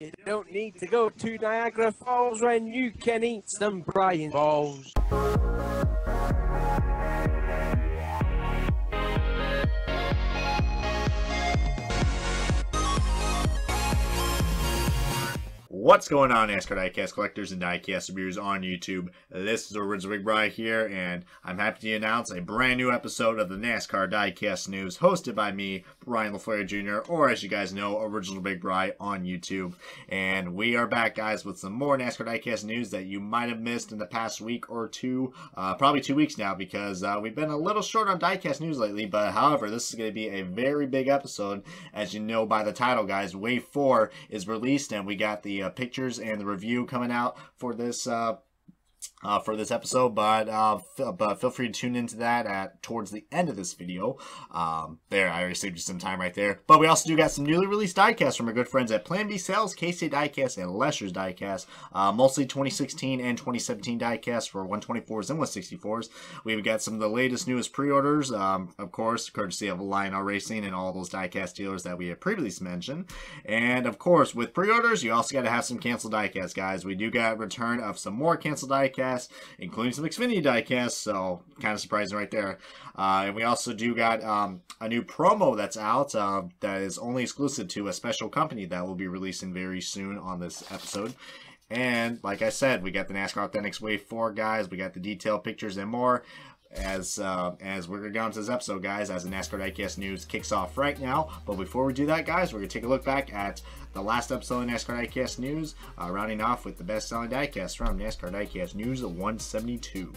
You don't need to go to Niagara Falls when you can eat some Brian balls. What's going on, NASCAR Diecast collectors and Diecast reviewers on YouTube? This is Original Big Bri here, and I'm happy to announce a brand new episode of the NASCAR Diecast News, hosted by me, Brian LaFleur Jr., or as you guys know, Original Big Bri on YouTube. And we are back, guys, with some more NASCAR Diecast news that you might have missed in the past week or two, probably 2 weeks now, because we've been a little short on Diecast news lately. But however, this is going to be a very big episode. As you know by the title, guys, Wave 4 is released, and we got the pictures and the review coming out for this episode, but feel free to tune into that towards the end of this video. There, I already saved you some time right there. But we also do got some newly released diecasts from our good friends at Plan B Sales, K-State Diecast, and Lester's Diecast. Mostly 2016 and 2017 diecasts for 124s and 164s. We've got some of the latest, newest pre-orders, of course, courtesy of Lionel Racing and all those diecast dealers that we have previously mentioned. And of course, with pre-orders, you also got to have some canceled diecasts, guys. We do got a return of some more canceled diecasts, including some Xfinity diecasts, so kind of surprising right there. And we also do got a new promo that's out that is only exclusive to a special company that will be releasing very soon on this episode. And like I said, we got the NASCAR Authentics Wave 4, guys. We got the detailed pictures and more. As we're going to go into this episode, guys, as the NASCAR Diecast News kicks off right now. But before we do that, guys, we're going to take a look back at the last episode of NASCAR Diecast News, rounding off with the best-selling diecast from NASCAR Diecast News 172.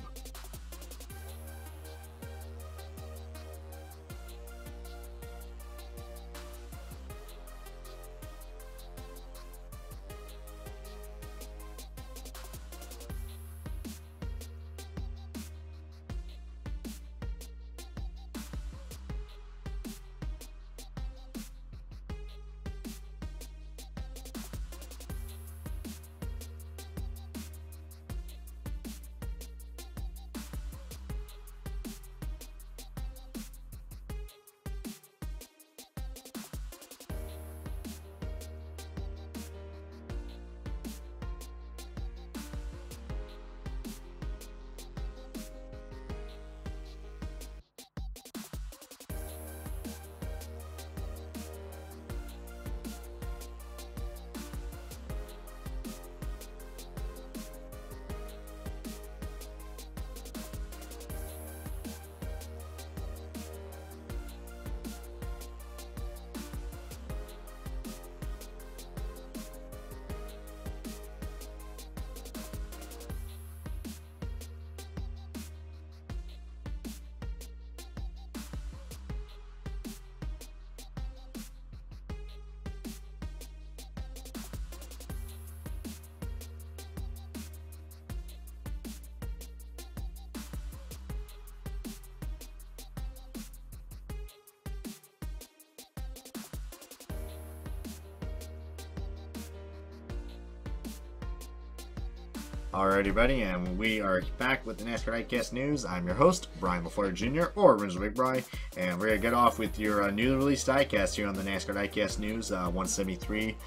Alrighty, buddy, and we are back with the NASCAR Diecast News. I'm your host, Brian LaFleur Jr., or Original Big Bri, and we're going to get off with your newly released diecast here on the NASCAR Diecast News 173,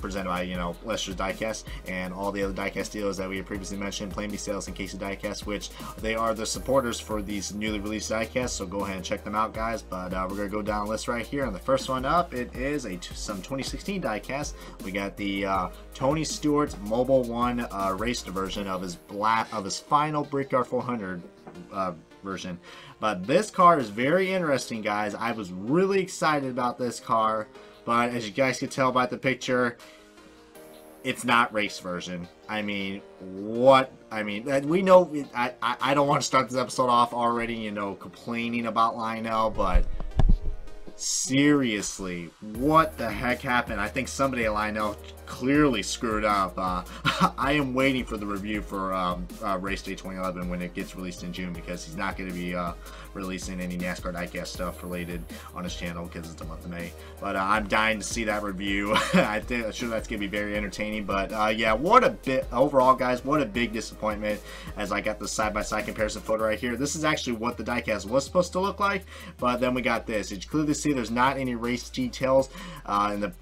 presented by, Lester's Diecast, and all the other diecast dealers that we have previously mentioned, Plan B Sales and K-State Diecast, which they are the supporters for these newly released diecasts, so go ahead and check them out, guys. But we're going to go down the list right here, and the first one up, it is some 2016 diecast. We got the Tony Stewart Mobile One raced version of his final Brickyard 400 version. But this car is very interesting, guys. I was really excited about this car, but as you guys can tell by the picture, it's not race version. I mean, we know, I don't want to start this episode off already, complaining about Lionel, but seriously, what the heck happened? I think somebody at Lionel clearly screwed up. I am waiting for the review for Race Day 2011 when it gets released in June, because he's not going to be releasing any NASCAR Diecast stuff related on his channel because it's the month of May. But I'm dying to see that review. I'm sure that's going to be very entertaining. But yeah, overall, guys, what a big disappointment, as I got the side-by-side comparison photo right here. This is actually what the diecast was supposed to look like, but then we got this. You can clearly see there's not any race details in the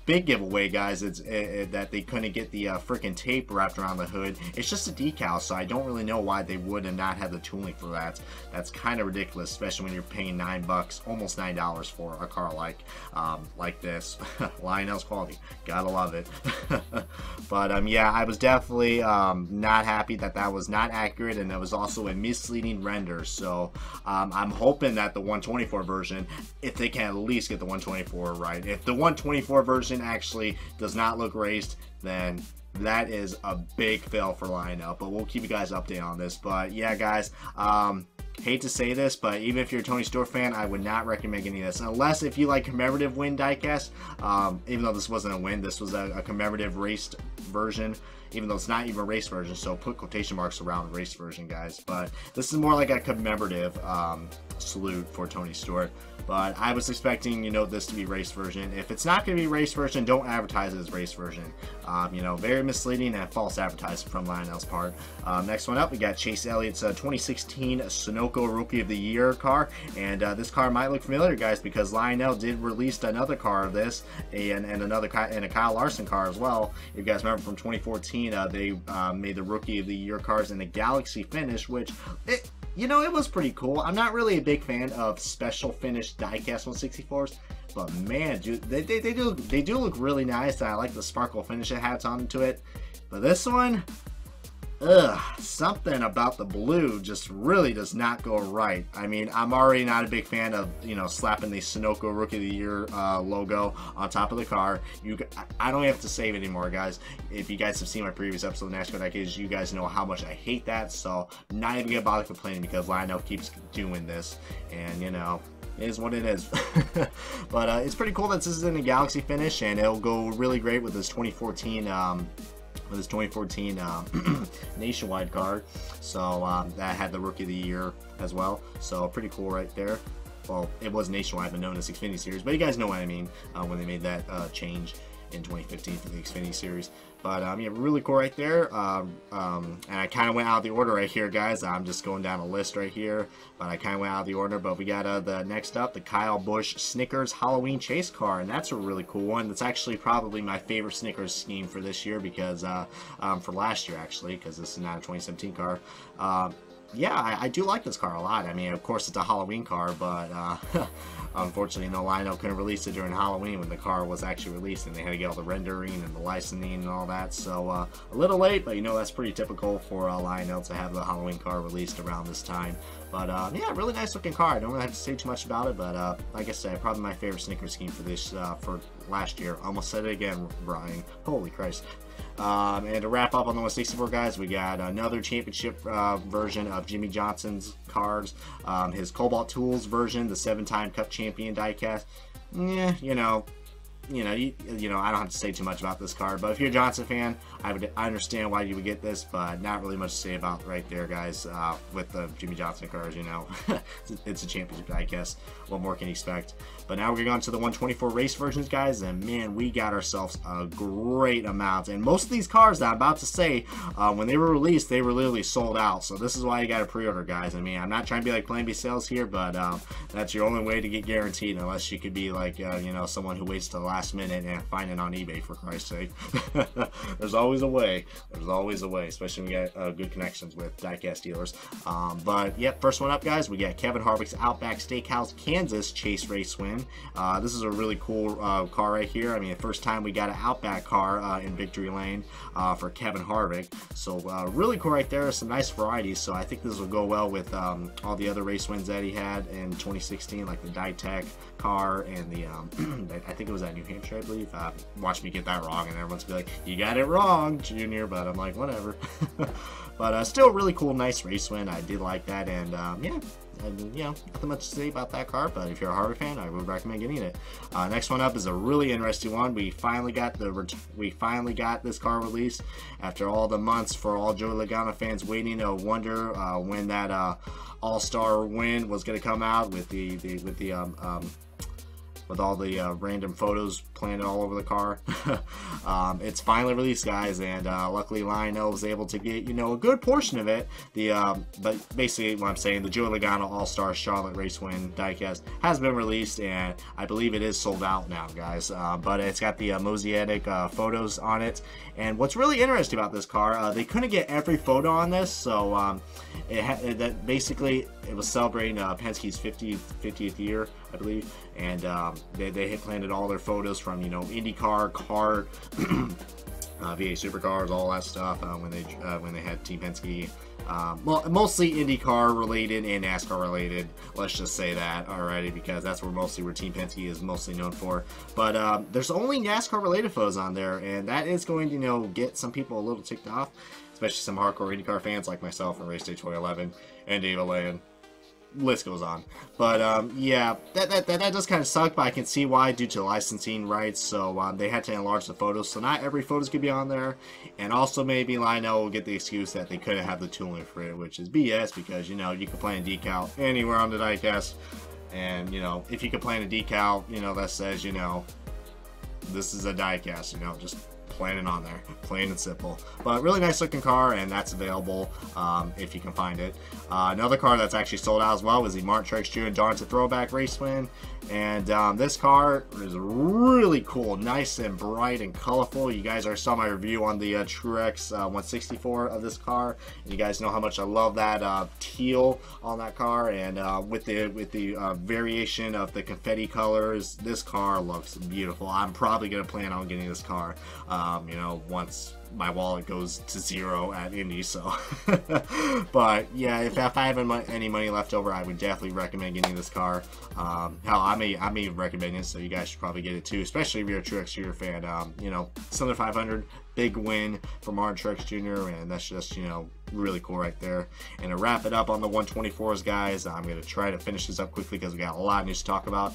big giveaway, guys. It's that they couldn't get the freaking tape wrapped around the hood. It's just a decal, so I don't really know why they would and not have the tooling for that. That's kind of ridiculous, especially when you're paying $9, almost $9 for a car like this. Lionel's quality, gotta love it. But yeah, I was definitely not happy that that was not accurate, and that was also a misleading render. So I'm hoping that the 124 version, if they can at least get the 124 right. If the 124 version actually does not look raced, then that is a big fail for Lionel. But we'll keep you guys updated on this. But yeah, guys, hate to say this, but even if you're a Tony Stewart fan, I would not recommend getting this, unless if you like commemorative win diecast. Even though this wasn't a win, this was a commemorative raced version, even though it's not even a race version, so put quotation marks around race version, guys. But this is more like a commemorative salute for Tony Stewart. But I was expecting, you know, this to be race version. If it's not going to be race version, don't advertise it as race version. You know, very misleading and false advertising from Lionel's part. Next one up, we got Chase Elliott's 2016 Sunoco Rookie of the Year car. And this car might look familiar, guys, because Lionel did release another car of this, and a Kyle Larson car as well. If you guys remember from 2014, they made the Rookie of the Year cars in a Galaxy finish, which you know, it was pretty cool. I'm not really a big fan of special finished diecast 164s, but man, dude, they do look really nice. I like the sparkle finish it has onto it. But this one, something about the blue just really does not go right. I mean, I'm already not a big fan of, you know, slapping the Sunoco Rookie of the Year logo on top of the car. I don't have to say it anymore, guys. If you guys have seen my previous episode of NASCAR Diecast, you guys know how much I hate that. So not even gonna bother complaining because Lionel keeps doing this, and you know, it is what it is. But it's pretty cool that this is in a Galaxy finish, and it'll go really great with this 2014 nationwide card. So that had the Rookie of the Year as well, so pretty cool right there. Well, it was nationwide but known as Xfinity Series, but you guys know what I mean when they made that change in 2015 for the Xfinity Series. But yeah, really cool right there. And I kind of went out of the order right here, guys. I'm just going down a list right here, but I kind of went out of the order. But we got the next up, the Kyle Busch Snickers Halloween Chase car, and that's a really cool one. That's actually probably my favorite Snickers scheme for this year, because for last year actually, because this is not a 2017 car. Yeah, I do like this car a lot. I mean, of course, it's a Halloween car, but unfortunately, no, Lionel couldn't release it during Halloween when the car was actually released, and they had to get all the rendering and the licensing and all that. So a little late, but you know, that's pretty typical for Lionel to have the Halloween car released around this time. But yeah, really nice looking car. I don't really have to say too much about it, but like I said, probably my favorite Snickers scheme for this for last year. Almost said it again, Brian. Holy Christ. And to wrap up on the 164, guys, we got another championship version of Jimmy Johnson's cars. His Cobalt Tools version, the 7-time Cup champion diecast. Yeah, you know, I don't have to say too much about this car, but if you're a Johnson fan, I understand why you would get this, but not really much to say about right there, guys. With the Jimmy Johnson cars, you know, it's a championship diecast. What more can you expect? But now we're going on to the 124 race versions, guys, and man, we got ourselves a great amount. And most of these cars that I'm about to say, when they were released, they were literally sold out. So this is why you got to pre-order, guys. I mean, I'm not trying to be like Plan B sales here, but that's your only way to get guaranteed, unless you could be like, you know, someone who waits to the last minute and find it on eBay, for Christ's sake. There's always a way. There's always a way, especially when we get good connections with diecast dealers. But yep, first one up, guys, we got Kevin Harvick's Outback Steakhouse Kansas Chase Race win. This is a really cool car right here. I mean, the first time we got an Outback car in Victory Lane for Kevin Harvick. So really cool right there. Some nice varieties. So I think this will go well with all the other race wins that he had in 2016, like the Ditech car and the I think it was at New Hampshire, I believe. Watch me get that wrong, and everyone's be like, "You got it wrong, Junior," but I'm like, whatever. But still a really cool, nice race win. I did like that, and yeah. And, you know, nothing much to say about that car, but if you're a Harvick fan, I would recommend getting it. Next one up is a really interesting one. We finally got this car released after all the months for all Joey Logano fans waiting to wonder when that All-Star win was going to come out with the with all the random photos planted all over the car. It's finally released, guys, and luckily Lionel was able to get, you know, a good portion of it. But basically what I'm saying, the Joey Logano All-Star Charlotte Race Win diecast has been released, and I believe it is sold out now, guys. But it's got the mosaic photos on it. And what's really interesting about this car, they couldn't get every photo on this, so that basically it was celebrating Penske's 50th year, I believe, and they had planted all their photos from, you know, IndyCar, kart, V8 supercars, all that stuff when they had Team Penske. Well, mostly IndyCar related and NASCAR related. Let's just say that already, because that's where Team Penske is mostly known for. But there's only NASCAR related photos on there, and that is going to, you know, get some people a little ticked off, especially some hardcore IndyCar fans like myself and Race Day 2011 and Dave Land. List goes on. But yeah, that does kind of suck, but I can see why, due to licensing rights. So they had to enlarge the photos, so not every photos could be on there. And also maybe Lionel will get the excuse that they couldn't have the tooling for it, which is BS, because, you know, you can plan a decal anywhere on the diecast, and, you know, if you can plan a decal, you know, that says, you know, this is a diecast, you know, just plan it on there, plain and simple. But really nice looking car, and that's available if you can find it. Another car that's actually sold out as well was the Martin Truex Jr. Darn to Throwback Race Win, and this car is really cool, nice and bright and colorful. You guys saw my review on the Truex 164 of this car, and you guys know how much I love that teal on that car. And with the variation of the confetti colors, this car looks beautiful. I'm probably gonna plan on getting this car, you know, once my wallet goes to zero at Indy. So but yeah, if I have any money left over, I would definitely recommend getting this car. Hell, I may recommend it, so you guys should probably get it too, especially if you're a Truex Jr. fan. You know, Sunday 500, big win for Martin Truex Jr., and that's just, you know, really cool right there. And to wrap it up on the 124s, guys, I'm going to try to finish this up quickly because we got a lot of news to talk about.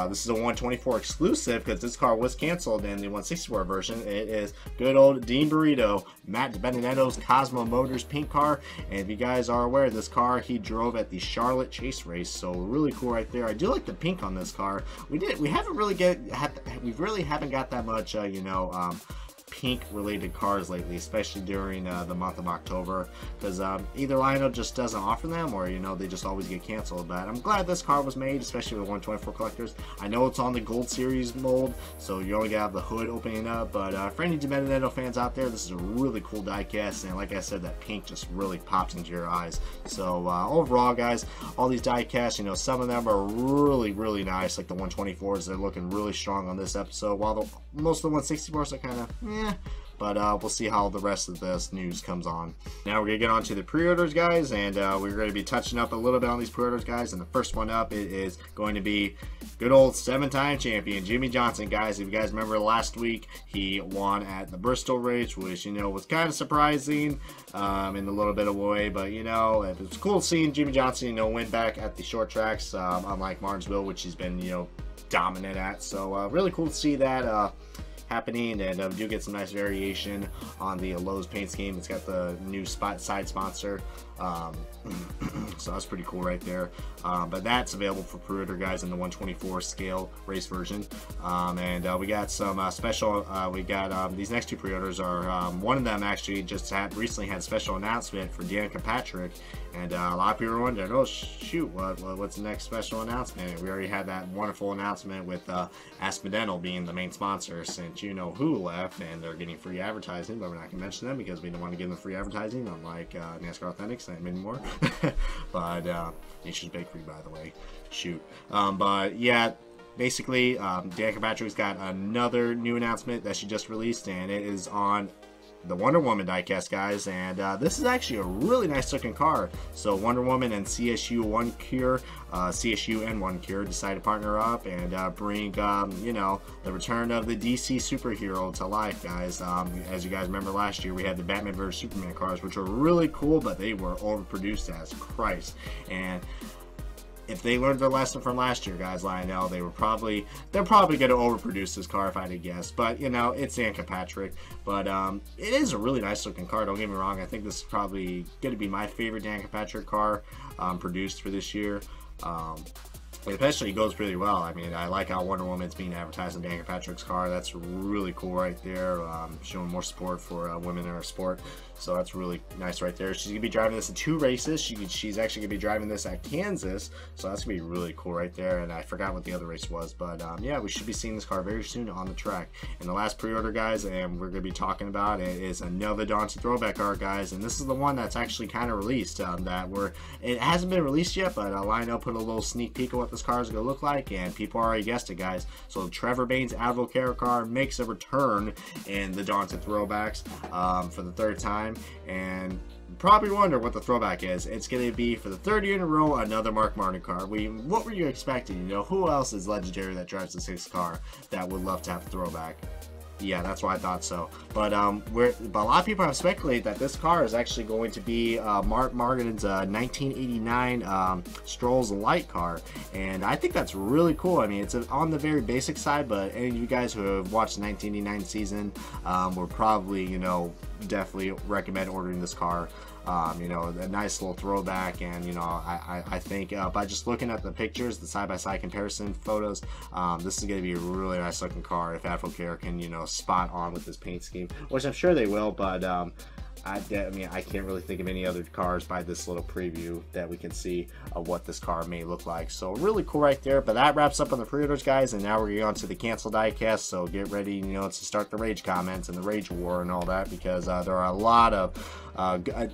This is a 124 exclusive because this car was canceled in the 164 version. It is good old Dean Burrito, Matt Benedetto's Cosmo Motors pink car. And if you guys are aware, this car he drove at the Charlotte Chase race, so really cool right there. I do like the pink on this car. We really haven't got that much, you know, pink related cars lately, especially during the month of October, because either Lionel just doesn't offer them, or, you know, they just always get canceled. But I'm glad this car was made, especially with 124 collectors. I know it's on the Gold Series mold, so you only got the hood opening up, but for any Benedetto fans out there, this is a really cool diecast, and like I said, that pink just really pops into your eyes. So overall, guys, all these diecasts, you know, some of them are really nice, like the 124s. They're looking really strong on this episode, while most of the 164s are kind of but we'll see how the rest of this news comes on. Now we're gonna get on to the pre-orders, guys, and we're going to be touching up a little bit on these pre-orders, guys. And the first one up is going to be good old 7-time champion Jimmie Johnson, guys. If you guys remember last week, he won at the Bristol race, which, you know, was kind of surprising in a little bit of a way, but, you know, it was cool seeing Jimmie Johnson, you know, win back at the short tracks, unlike Martinsville, which he's been, you know, dominant at. So really cool to see that happening, and do get some nice variation on the Lowe's paint scheme. It's got the new side sponsor, so that's pretty cool right there. But that's available for pre-order, guys, in the 124 scale race version. And we got some special, we got these next two pre-orders are, one of them actually just recently had a special announcement for Danica Patrick, and a lot of people are wondering, oh shoot, what's the next special announcement? And we already had that wonderful announcement with Aspendental being the main sponsor, since you know who left, and they're getting free advertising, but we're not going to mention them because we don't want to give them free advertising, unlike NASCAR Authentics and many more. But Nature's Bakery, by the way, shoot. But yeah, basically, Danica Patrick's got another new announcement that she just released, and it is on the Wonder Woman diecast, guys. And this is actually a really nice looking car. So Wonder Woman and CSU and One Cure decided to partner up and bring you know, the return of the DC superhero to life, guys. As you guys remember, last year we had the Batman vs Superman cars, which were really cool, but they were overproduced as Christ. And if they learned their lesson from last year, guys, Lionel, they're probably going to overproduce this car, if I had to guess. But, you know, it's Danica Patrick. But it is a really nice looking car, don't get me wrong. I think this is probably going to be my favorite Danica Patrick car produced for this year. Especially goes pretty well. I mean, I like how Wonder Woman's being advertised in Dan Patrick's car. That's really cool right there. Showing more support for women in our sport. So that's really nice right there. She's going to be driving this in 2 races. She's actually going to be driving this at Kansas. So that's going to be really cool right there. And I forgot what the other race was. But yeah, we should be seeing this car very soon on the track. And the last pre-order, guys, and we're going to be talking about it, is another Dante throwback car, guys. And this is the one that's actually kind of released. It hasn't been released yet, but Lionel put a little sneak peek of what this car is going to look like. And people already guessed it, guys. So Trevor Bayne's Advocare car makes a return in the Dante throwbacks for the 3rd time. And probably wonder what the throwback is. It's going to be for the 3rd year in a row another Mark Martin car. What were you expecting? You know, who else is legendary that drives the 6th car that would love to have a throwback? Yeah, that's why I thought so. But a lot of people have speculated that this car is actually going to be Mark Martin's 1989 Strolls Light car, and I think that's really cool. I mean, it's on the very basic side, but any of you guys who have watched the 1989 season will probably, you know, definitely recommend ordering this car. You know, a nice little throwback, and you know, I think by just looking at the pictures, the side-by-side comparison photos, this is going to be a really nice looking car if Advocare can, you know, spot on with this paint scheme, which I'm sure they will. But I mean, I can't really think of any other cars by this little preview that we can see of what this car may look like. So really cool right there. But that wraps up on the pre-orders, guys, and now we're going on to the canceled diecast. So get ready, you know, to start the rage comments and the rage war and all that, because there are a lot of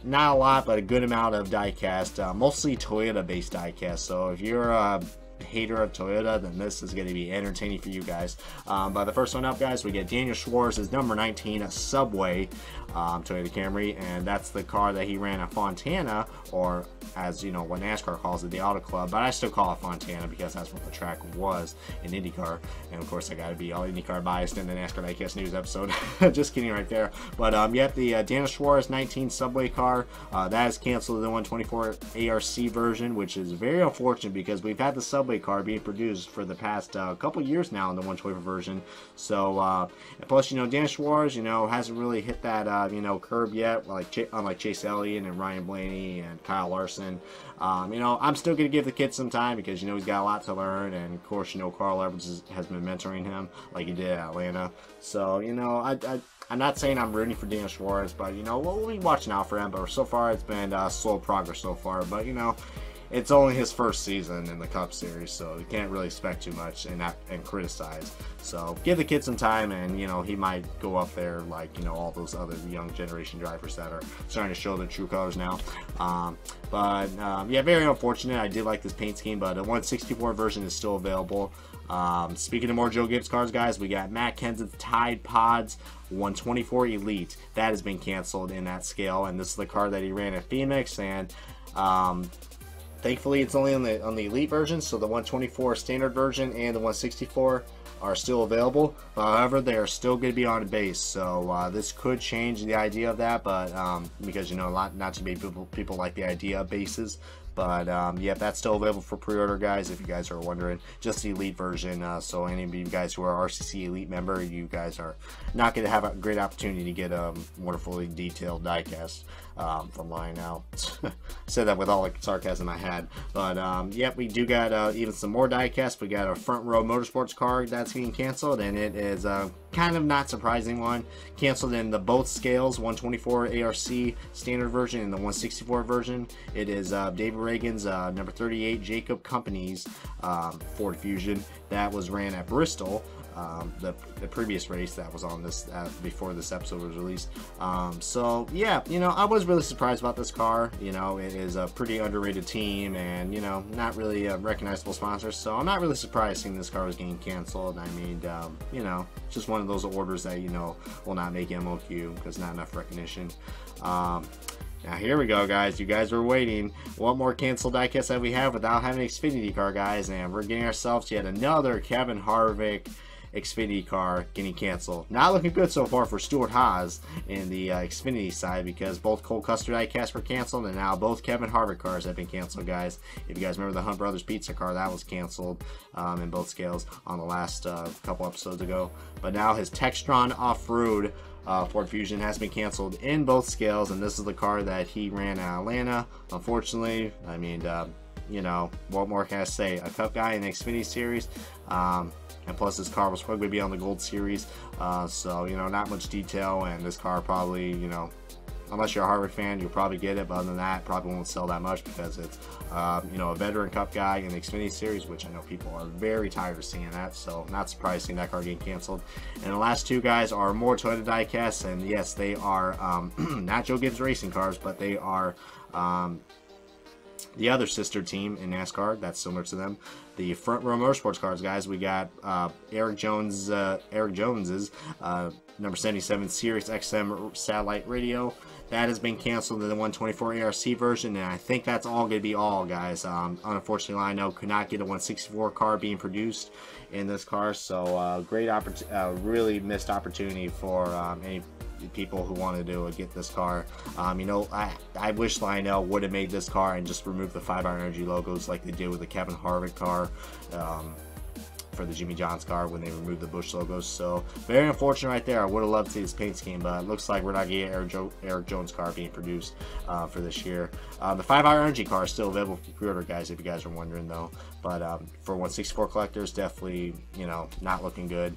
not a lot, but a good amount of diecast, mostly Toyota based diecast. So if you're a hater of Toyota, then this is going to be entertaining for you guys. But the first one up, guys, we get Daniel Schwartz's number 19 Subway Toyota Camry, and that's the car that he ran at Fontana, or as you know, what NASCAR calls it, the Auto Club, but I still call it Fontana because that's what the track was in IndyCar. And of course, I got to be all IndyCar biased in the NASCAR Diecast News episode. Just kidding right there. But yet the Daniel Schwartz 19 Subway car that is canceled in the 124 ARC version, which is very unfortunate because we've had the Subway car being produced for the past couple years now in the 124 version. So plus, you know, Daniel Schwartz, you know, hasn't really hit that you know, curb yet, unlike Chase Elliott and Ryan Blaney and Kyle Larson. You know, I'm still going to give the kid some time because, you know, he's got a lot to learn, and of course, you know, Carl Edwards has been mentoring him like he did at Atlanta. So, you know, I'm not saying I'm rooting for Daniel Schwartz, but, you know, we'll be watching out for him. But so far, it's been slow progress so far. But, you know, it's only his first season in the Cup Series, so you can't really expect too much and criticize. So give the kid some time, and you know, he might go up there like, you know, all those other young generation drivers that are starting to show their true colors now. Yeah, very unfortunate. I did like this paint scheme, but the 164 version is still available. Speaking of more Joe Gibbs cars, guys, we got Matt Kenseth's Tide Pods 124 Elite. That has been canceled in that scale, and this is the car that he ran at Phoenix, and thankfully, it's only on the Elite version, so the 124 standard version and the 164 are still available. However, they are still going to be on a base, so this could change the idea of that, but because, you know, not too many people like the idea of bases. But yeah, that's still available for pre-order, guys, if you guys are wondering. Just the Elite version, so any of you guys who are RCC Elite member, you guys are not going to have a great opportunity to get a wonderfully detailed diecast from Lionel. Said that with all the sarcasm I had. But yeah, we do got even some more diecast. We got a Front Row Motorsports car that's being canceled, and it is kind of not surprising one. Canceled in the both scales, 124 ARC standard version and the 164 version. It is David Reagan's number 38 Jacob Company's Ford Fusion that was ran at Bristol. The previous race that was on this before this episode was released. So yeah, you know, I was really surprised about this car. You know, it is a pretty underrated team, and you know, not really a recognizable sponsor, so I'm not really surprised seeing this car was getting canceled. I mean, you know, just one of those orders that, you know, will not make MOQ because not enough recognition. Now here we go, guys. You guys were waiting. What more canceled diecast that we have without having an Xfinity car, guys? And we're getting ourselves yet another Kevin Harvick Xfinity car getting canceled. Not looking good so far for Stuart Haas in the Xfinity side, because both Cole Custer diecasts were canceled, and now both Kevin Harvick cars have been canceled, guys. If you guys remember the Hunt Brothers Pizza car, that was canceled in both scales on the last couple episodes ago. But now his Textron Off-Road Ford Fusion has been canceled in both scales, and this is the car that he ran at Atlanta. Unfortunately, I mean, you know, what more can I say? A Cup guy in the Xfinity Series, and plus this car was probably be on the Gold Series, so, you know, not much detail, and this car probably, you know, unless you're a Harvick fan, you'll probably get it, but other than that, probably won't sell that much because it's, you know, a veteran Cup guy in the Xfinity Series, which I know people are very tired of seeing that, so not surprised seeing that car getting canceled. And the last two guys are more Toyota diecasts, and yes, they are not Joe Gibbs racing cars, but they are the other sister team in NASCAR that's similar to them. The Front Row Motorsports cars, guys. We got Eric Jones's number 77 Sirius XM satellite radio. That has been canceled in the 124 ARC version, and I think that's all going to be all, guys. Unfortunately, I know could not get a 164 car being produced in this car, so really missed opportunity for any people who wanted to get this car. You know, I wish Lionel would have made this car and just removed the 5 Hour Energy logos like they did with the Kevin Harvick car, for the Jimmy John's car when they removed the Busch logos. So very unfortunate right there. I would have loved to see this paint scheme, but it looks like we're not getting Eric Jones car being produced for this year. The 5 Hour Energy car is still available for pre-order, guys, if you guys are wondering though. But for 164 collectors, definitely, you know, not looking good,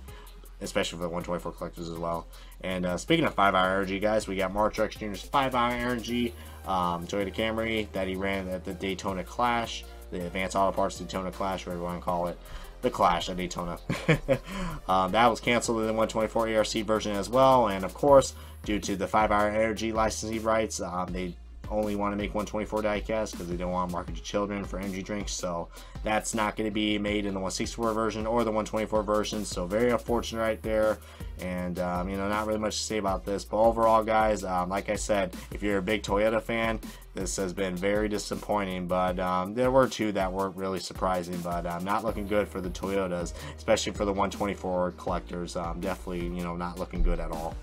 especially for the 124 collectors as well. And speaking of 5 Hour Energy, guys, we got Mark Truex Jr.'s 5 Hour Energy Toyota Camry that he ran at the Daytona Clash, the Advanced Auto Parts Daytona Clash, whatever you want to call it. The Clash at Daytona. That was canceled in the 124 ARC version as well, and of course, due to the 5 Hour Energy licensing rights, they only want to make 124 diecast because they don't want to market to children for energy drinks, so that's not going to be made in the 164 version or the 124 version, so very unfortunate right there. And you know, not really much to say about this, but overall, guys, like I said, if you're a big Toyota fan, this has been very disappointing, but there were two that weren't really surprising, but not looking good for the Toyotas, especially for the 124 collectors. Definitely, you know, not looking good at all.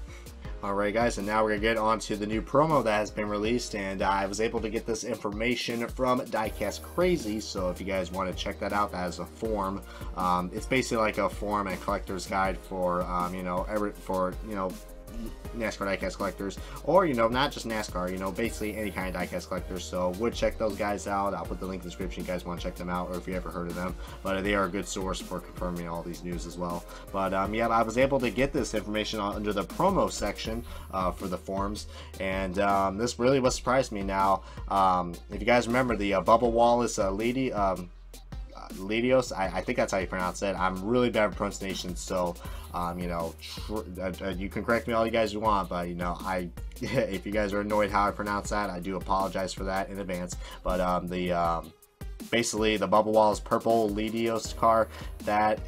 Alright, guys, and now we're going to get on to the new promo that has been released, and I was able to get this information from Diecast Crazy, so if you guys want to check that out, that is a form. It's basically like a form and collector's guide for, you know, NASCAR diecast collectors, or, you know, not just NASCAR, you know, basically any kind of diecast collectors. So would check those guys out. I'll put the link in the description if you guys want to check them out, or if you ever heard of them, but they are a good source for confirming all these news as well. But yeah, I was able to get this information under the promo section for the forums, and this really was surprised me. Now if you guys remember the Bubba Wallace Ledios, I think that's how you pronounce it. I'm really bad with pronunciation, so you know, you can correct me all you guys you want, but you know, if you guys are annoyed how I pronounce that, I do apologize for that in advance. But basically the Bubba Wallace purple Ledios car that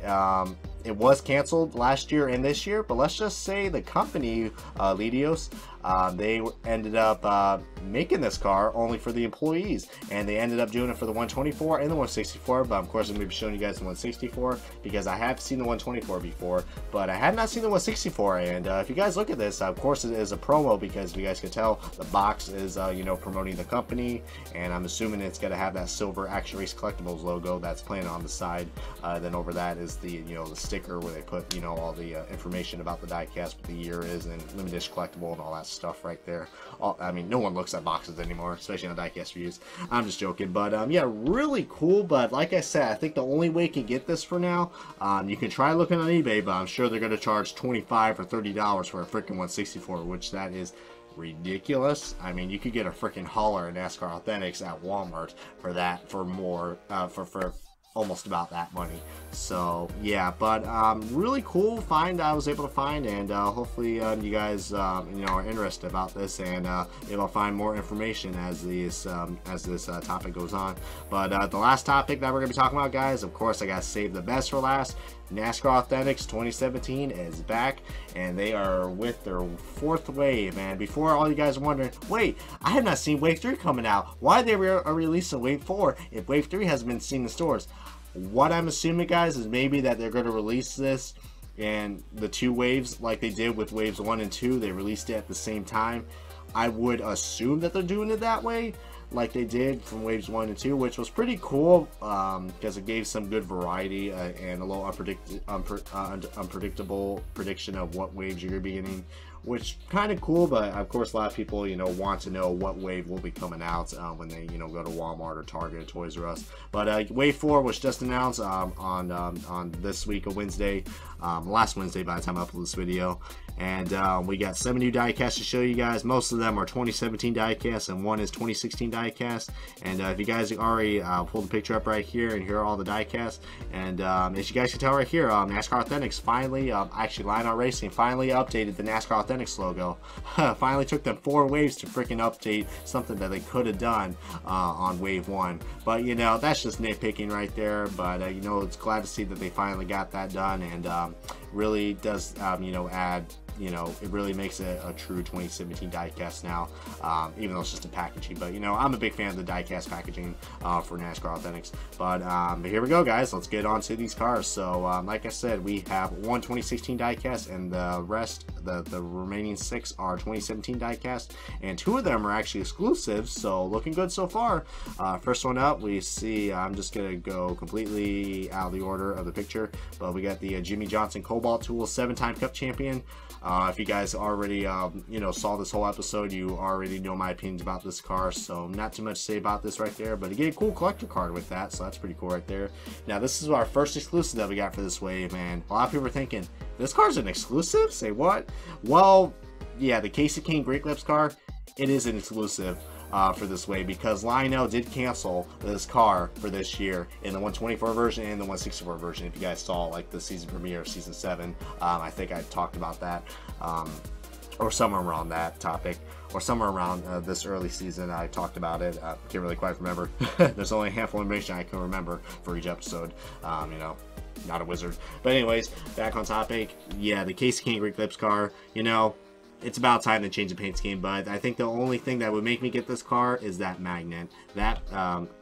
it was canceled last year and this year, but let's just say the company Ledios, they ended up making this car only for the employees, and they ended up doing it for the 124 and the 164, but of course I'm going to be showing you guys the 164 because I have seen the 124 before, but I have not seen the 164. And if you guys look at this, of course it is a promo, because if you guys can tell, the box is you know, promoting the company, and I'm assuming it's going to have that silver Action Race Collectibles logo that's playing on the side. Then over that is the, you know, the sticker where they put, you know, all the information about the diecast, what the year is, and limited edition collectible and all that stuff right there. I mean, no one looks at boxes anymore, especially on diecast reviews. I'm just joking, but yeah, really cool. But like I said, I think the only way you can get this for now, you can try looking on eBay, but I'm sure they're going to charge $25 or $30 for a freaking 164, which that is ridiculous. I mean, you could get a freaking hauler in NASCAR Authentics at Walmart for that, for more, for almost about that money. So yeah, but really cool find I was able to find, and hopefully you guys you know, are interested about this, and able to find more information as this topic goes on. But the last topic that we're gonna be talking about, guys, of course I gotta save the best for last. NASCAR Authentics 2017 is back, and they are with their 4th wave. And before, all you guys are wondering, wait, I have not seen Wave 3 coming out. Why are they releasing Wave 4 if Wave 3 hasn't been seen in stores? What I'm assuming, guys, is maybe that they're going to release this and the 2 waves like they did with Waves 1 and 2. They released it at the same time. I would assume that they're doing it that way, like they did from Waves 1 and 2, which was pretty cool, because it gave some good variety and a little unpredictable prediction of what waves you're going to be getting which kind of cool, but of course a lot of people, you know, want to know what wave will be coming out when they, you know, go to Walmart or Target or Toys R Us. But wave 4 was just announced on this week of Wednesday, last Wednesday by the time I upload this video. And we got 7 new diecasts to show you guys. Most of them are 2017 diecasts, and one is 2016 diecast. And if you guys already pulled the picture up right here, and here are all the diecasts. And as you guys can tell right here, NASCAR Authentics finally, actually Line Out Racing finally updated the NASCAR Authentics logo. Finally took them 4 waves to freaking update something that they could have done on wave 1. But you know, that's just nitpicking right there. But you know, it's glad to see that they finally got that done, and really does you know, add, you know, it really makes it a true 2017 diecast now, even though it's just a packaging. But you know, I'm a big fan of the diecast packaging for NASCAR Authentics. But here we go, guys. Let's get on to these cars. So like I said, we have one 2016 diecast, and the rest, the remaining 6 are 2017 diecast, and 2 of them are actually exclusives, so looking good so far. First one up, we see, I'm just gonna go completely out of the order of the picture, but we got the Jimmy Johnson Cobalt Tool 7-time Cup champion. If you guys already you know, saw this whole episode, you already know my opinions about this car, so not too much to say about this right there. But you get a cool collector card with that, so that's pretty cool right there. Now this is our first exclusive that we got for this wave, and a lot of people are thinking, this car's an exclusive? Say what? Well, yeah, the Casey King Great Clips car, it is an exclusive for this wave, because Lionel did cancel this car for this year in the 124 version and the 164 version. If you guys saw like the season premiere of season 7, I think I talked about that, or somewhere around that topic, or somewhere around this early season I talked about it. Can't really quite remember. There's only a handful of information I can remember for each episode. You know, not a wizard. But anyways, back on topic. Yeah, the Casey King Great Clips car, you know, it's about time to change the paint scheme, but I think the only thing that would make me get this car is that magnet. That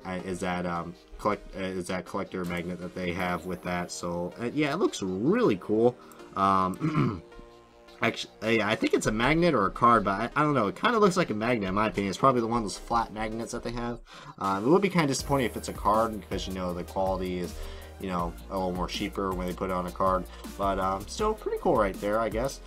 is that collector magnet that they have with that. So yeah, it looks really cool. Actually, yeah, I think it's a magnet or a card, but I don't know. It kind of looks like a magnet in my opinion. It's probably the one of those flat magnets that they have. It would be kind of disappointing if it's a card, because you know the quality is, you know, a little more cheaper when they put it on a card. But still pretty cool right there, I guess.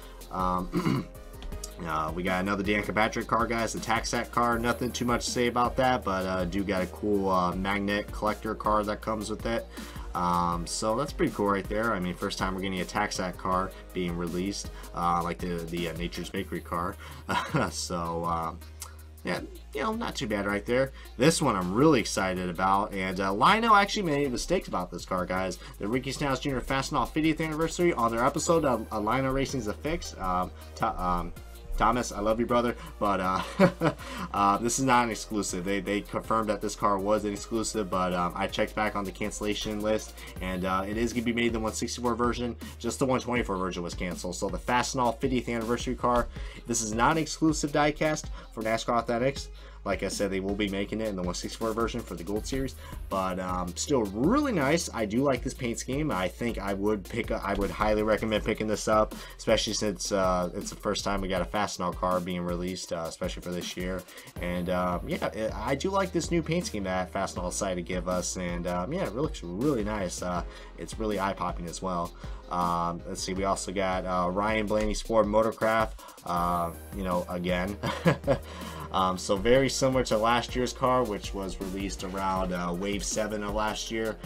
We got another Dan Patrick car, guys, the Taxac car. Nothing too much to say about that, but do got a cool magnet collector car that comes with it. So that's pretty cool right there. I mean, first time we're getting a Taxac car being released, like the Nature's Bakery car. So yeah, you know, not too bad right there. This one I'm really excited about, and Lionel actually made mistakes about this car, guys. The Ricky Stenhouse Jr. Fast and Off 50th anniversary, on their episode of Lionel Racing's A Fix. Thomas, I love you, brother, but this is not an exclusive. They confirmed that this car was an exclusive, but I checked back on the cancellation list, and it is going to be made in the 164 version. Just the 124 version was canceled. So the Fast and All 50th anniversary car, this is not an exclusive diecast for NASCAR Authentics. Like I said, they will be making it in the 164 version for the Gold Series, but still really nice. I do like this paint scheme. I think I would highly recommend picking this up, especially since it's the first time we got a Fastenal car being released, especially for this year. And yeah, I do like this new paint scheme that Fastenal decided to give us, and yeah, it looks really nice. It's really eye-popping as well. Let's see, we also got Ryan Blaney's Ford Motorcraft, you know, again. So very similar to last year's car, which was released around wave 7 of last year.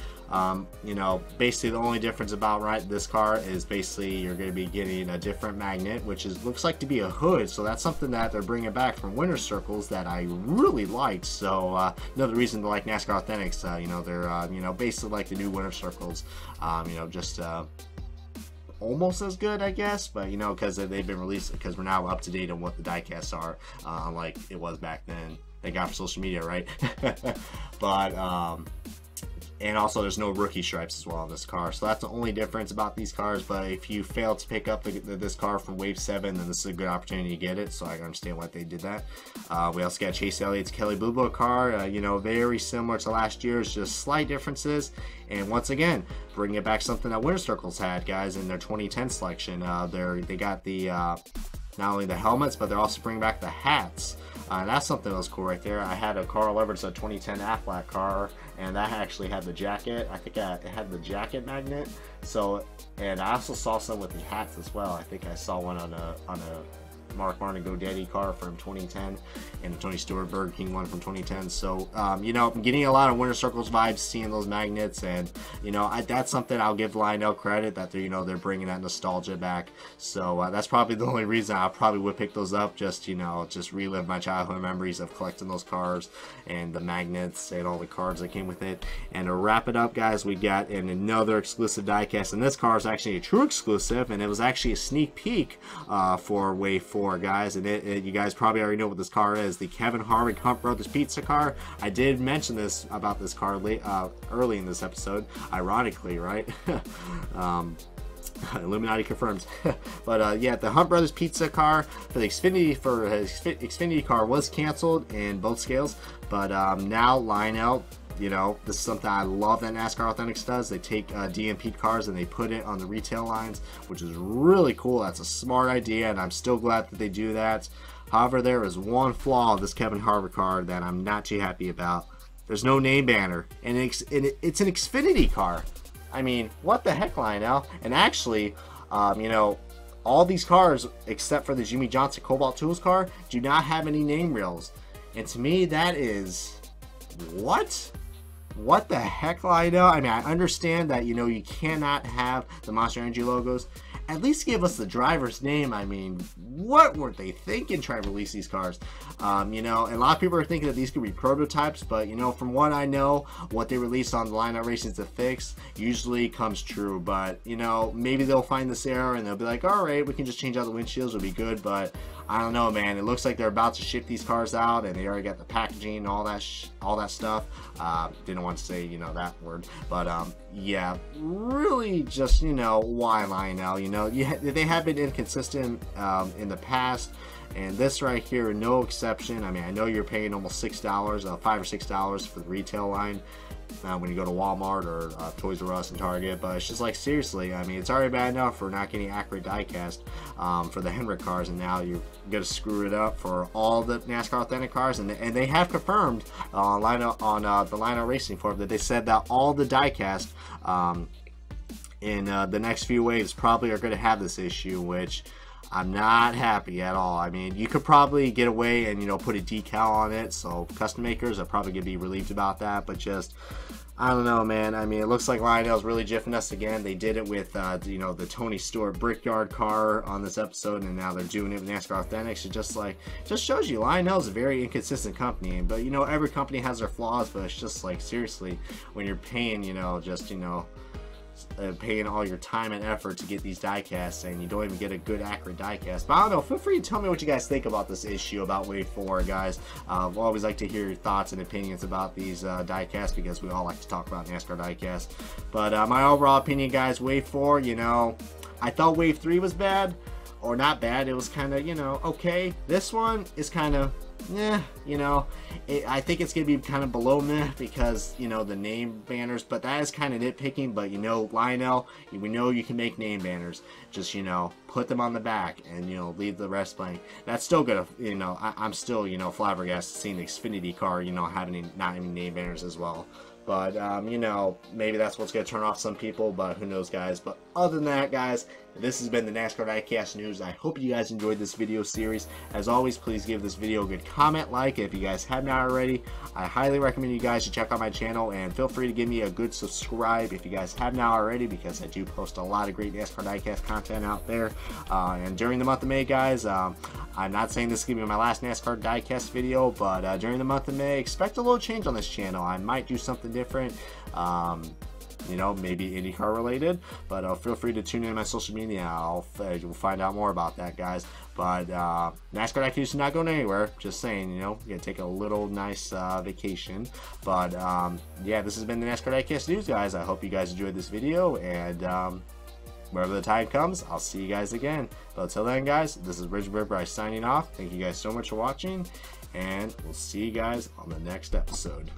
You know, basically the only difference about this car is basically you're going to be getting a different magnet, which looks like to be a hood. So that's something that they're bringing back from Winter Circles that I really liked. So another reason to like NASCAR Authentics, you know, they're you know, basically like the new Winter Circles. You know, just almost as good, I guess, but you know, because they've been released, because we're now up to date on what the diecasts are, unlike it was back then. Thank God for social media, right? But and also there's no rookie stripes as well on this car, so that's the only difference about these cars. But if you fail to pick up this car from wave 7, then this is a good opportunity to get it, so I understand why they did that. We also got Chase Elliott's Kelly Blue Book car, you know, very similar to last year's, just slight differences. And once again, bringing it back, something that Winter Circles had, guys, in their 2010 selection. They got the not only the helmets, but they're also bringing back the hats. That's something that was cool right there. I had a Carl Everts, a 2010 Aflac car, and that actually had the jacket. I think it had the jacket magnet. So, and I also saw some with the hats as well. I think I saw one on a Mark Martin GoDaddy car from 2010 and the Tony Stewart Burger King one from 2010. So, you know, I'm getting a lot of Winter Circles vibes seeing those magnets, and, you know, that's something I'll give Lionel credit that they're, you know, they're bringing that nostalgia back. So that's probably the only reason I probably would pick those up, just, you know, just relive my childhood memories of collecting those cars and the magnets and all the cards that came with it. And to wrap it up, guys, we got another exclusive diecast, and this car is actually a true exclusive, and it was actually a sneak peek for Wave 4, guys. And you guys probably already know what this car is, the Kevin Harvick Hunt Brothers Pizza car. I did mention this about this car early in this episode, ironically, right? Illuminati confirms. But yeah, the Hunt Brothers Pizza car for the Xfinity car was canceled in both scales, but now Lionel, you know, this is something I love that NASCAR Authentics does. They take DMP cars and they put it on the retail lines, which is really cool. That's a smart idea, and I'm still glad that they do that. However, there is one flaw of this Kevin Harvick car that I'm not too happy about. There's no name banner, and it's an Xfinity car. I mean, what the heck, Lionel? And actually, you know, all these cars, except for the Jimmy Johnson Cobalt Tools car, do not have any name rails. And to me, that is... what? What the heck, Lionel? I mean, I understand that, you know, you cannot have the Monster Energy logos. At least give us the driver's name. I mean, what were they thinking trying to release these cars? You know, and a lot of people are thinking that these could be prototypes, but, you know, from what I know, what they released on the Lineup Racing to Fix usually comes true. But, you know, maybe they'll find this error and they'll be like, all right, we can just change out the windshields, it'll be good. But I don't know, man. It looks like they're about to ship these cars out, and they already got the packaging and all that stuff. Didn't want to say, you know, that word, but yeah, really, just, you know, why Lionel? You know, they have been inconsistent in the past, and this right here, no exception. I mean, I know you're paying almost $6, $5 or $6 for the retail line when you go to Walmart or Toys R Us and Target, but it's just like, seriously, I mean, it's already bad enough for not getting accurate diecast for the Hendrick cars, and now you're gonna screw it up for all the NASCAR Authentic cars. And they have confirmed on the Lineup Racing Forum that they said that all the diecast in the next few waves probably are going to have this issue, which I'm not happy at all. I mean, you could probably get away and, you know, put a decal on it, so custom makers are probably going to be relieved about that, but just, I don't know, man. I mean, it looks like Lionel's really jiffing us again. They did it with, you know, the Tony Stewart Brickyard car on this episode, and now they're doing it with NASCAR Authentics. It just shows you Lionel's a very inconsistent company. But, you know, every company has their flaws, but it's just like, seriously, when you're paying, you know, just, you know, paying all your time and effort to get these diecasts, and you don't even get a good accurate diecast. But I don't know, feel free to tell me what you guys think about this issue about Wave 4, guys. We'll always like to hear your thoughts and opinions about these diecasts, because we all like to talk about NASCAR diecast. But my overall opinion, guys, Wave 4, you know, I thought Wave 3 was bad, or not bad, it was kind of, you know, okay. This one is kind of, yeah, you know, I think it's gonna be kind of below meh because, you know, the name banners, but that is kind of nitpicking. But, you know, Lionel, we know you can make name banners, just, you know, put them on the back and, you know, leave the rest blank. That's still gonna, you know, I'm still, you know, flabbergasted seeing the Xfinity car, you know, not having name banners as well. But, you know, maybe that's what's going to turn off some people, but who knows, guys. But other than that, guys, this has been the NASCAR Diecast News. I hope you guys enjoyed this video series. As always, please give this video a good comment, like, if you guys have not already. I highly recommend you guys to check out my channel, and feel free to give me a good subscribe if you guys have not already, because I do post a lot of great NASCAR Diecast content out there. And during the month of May, guys, I'm not saying this is going to be my last NASCAR Diecast video, but during the month of May, expect a little change on this channel. I might do something different, you know, maybe IndyCar related, but feel free to tune in my social media. You'll find out more about that, guys. But NASCAR Diecast is not going anywhere, just saying, you know, you're gonna take a little nice vacation. But yeah, this has been the NASCAR Diecast News, guys. I hope you guys enjoyed this video, and wherever the time comes, I'll see you guys again. But until then, guys, this is Richard Bryce signing off. Thank you guys so much for watching, and we'll see you guys on the next episode.